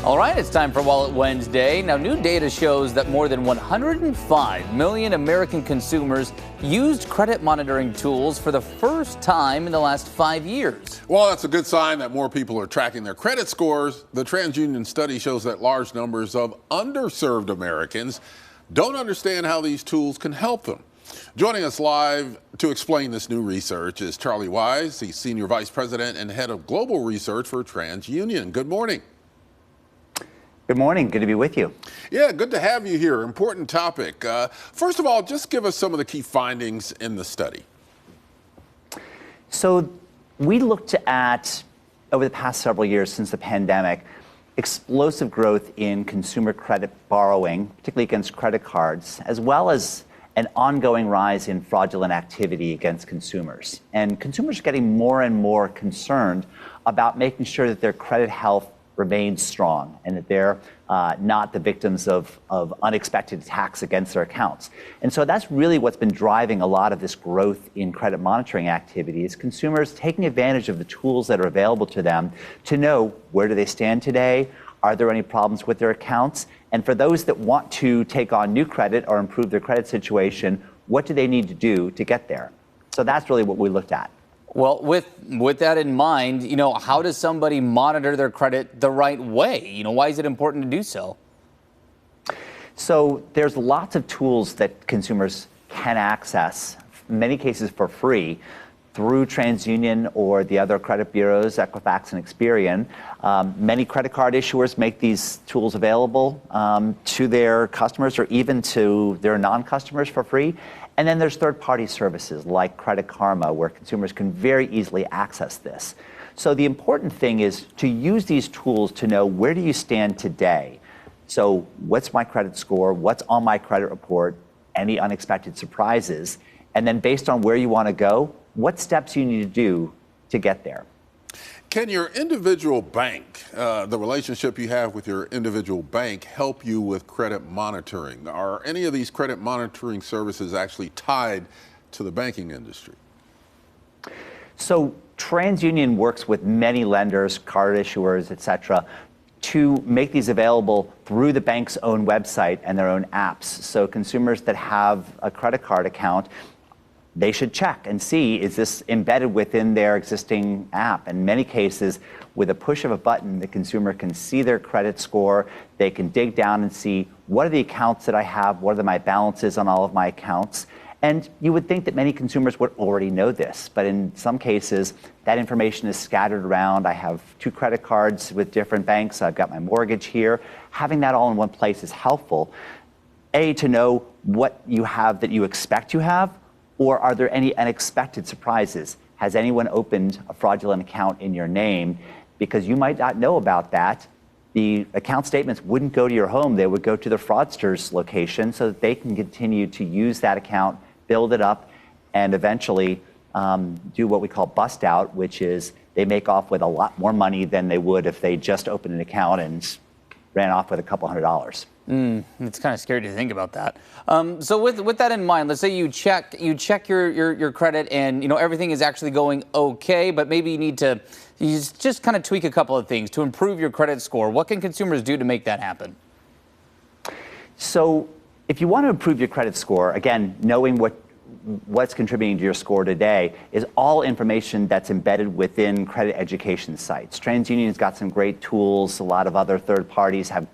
All right, it's time for Wallet Wednesday. Now, new data shows that more than 105 million American consumers used credit monitoring tools for the first time in the last 5 years. Well, that's a good sign that more people are tracking their credit scores. The TransUnion study shows that large numbers of underserved Americans don't understand how these tools can help them. Joining us live to explain this new research is Charlie Wise. He's Senior Vice President and Head of Global Research for TransUnion. Good morning. Good morning. Good to be with you. Yeah, good to have you here. Important topic. First of all, just give us some of the key findings in the study. So we looked at, over the past several years since the pandemic, explosive growth in consumer credit borrowing, particularly against credit cards, as well as an ongoing rise in fraudulent activity against consumers. And consumers are getting more and more concerned about making sure that their credit health remains strong and that they're not the victims of unexpected attacks against their accounts. And so that's really what's been driving a lot of this growth in credit monitoring activities, consumers taking advantage of the tools that are available to them to know where do they stand today, are there any problems with their accounts, and for those that want to take on new credit or improve their credit situation, what do they need to do to get there? So that's really what we looked at. Well, with that in mind, how does somebody monitor their credit the right way? Why is it important to do so? So there's lots of tools that consumers can access, in many cases for free, through TransUnion or the other credit bureaus, Equifax and Experian. Many credit card issuers make these tools available to their customers or even to their non-customers for free. And then there's third-party services like Credit Karma, where consumers can very easily access this. So the important thing is to use these tools to know, where do you stand today? So what's my credit score? What's on my credit report? Any unexpected surprises? And then based on where you want to go, what steps you need to do to get there. Can your individual bank, the relationship you have with your individual bank, help you with credit monitoring? Are any of these credit monitoring services actually tied to the banking industry? So TransUnion works with many lenders, card issuers, et cetera, to make these available through the bank's own website and their own apps. So consumers that have a credit card account, they should check and see, is this embedded within their existing app? In many cases, with a push of a button, the consumer can see their credit score. They can dig down and see, what are the accounts that I have? What are my balances on all of my accounts? And you would think that many consumers would already know this, but in some cases, that information is scattered around. I have 2 credit cards with different banks. I've got my mortgage here. Having that all in one place is helpful. A, to know what you have that you expect you have, or are there any unexpected surprises? Has anyone opened a fraudulent account in your name? Because you might not know about that. The account statements wouldn't go to your home. They would go to the fraudster's location so that they can continue to use that account, build it up, and eventually do what we call bust out, which is they make off with a lot more money than they would if they just opened an account and ran off with a couple $100. It's kind of scary to think about that. So with that in mind, let's say you check your credit and everything is actually going okay, but maybe you need to just kind of tweak a couple of things to improve your credit score. What can consumers do to make that happen? So if you want to improve your credit score, again, knowing what's contributing to your score today is all information that's embedded within credit education sites. TransUnion's got some great tools. A lot of other third parties have,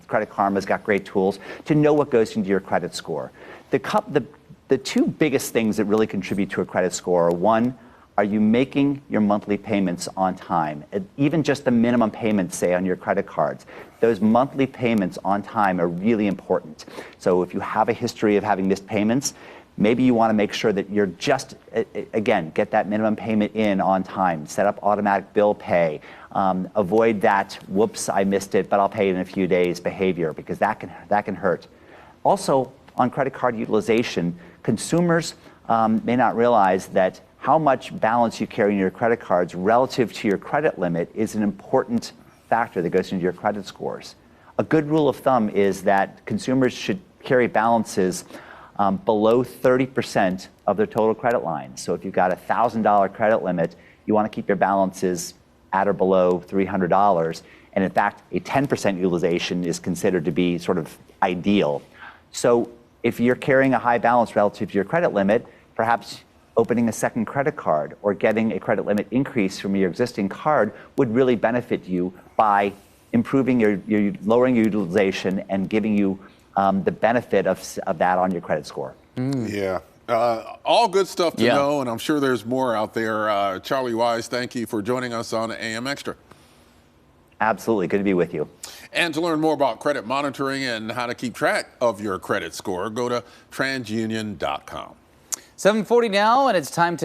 Credit Karma's got great tools to know what goes into your credit score. The 2 biggest things that really contribute to a credit score are, 1, are you making your monthly payments on time? Even just the minimum payments, say, on your credit cards. Those monthly payments on time are really important. So if you have a history of having missed payments, maybe you want to make sure that you're just, again, get that minimum payment in on time, set up automatic bill pay, avoid that, whoops, I missed it, but I'll pay it in a few days behavior, because that can hurt. Also, on credit card utilization, consumers may not realize that how much balance you carry in your credit cards relative to your credit limit is an important factor that goes into your credit scores. A good rule of thumb is that consumers should carry balances below 30% of their total credit line. So if you've got a $1,000 credit limit, you want to keep your balances at or below $300. And in fact, a 10% utilization is considered to be sort of ideal. So if you're carrying a high balance relative to your credit limit, perhaps opening a second credit card or getting a credit limit increase from your existing card would really benefit you by improving lowering your utilization and giving you the benefit of that on your credit score. Yeah. All good stuff to Yeah. know, and I'm sure there's more out there. Charlie Wise, thank you for joining us on AM Extra. Absolutely. Good to be with you. And to learn more about credit monitoring and how to keep track of your credit score, go to transunion.com. 7:40 now, and it's time to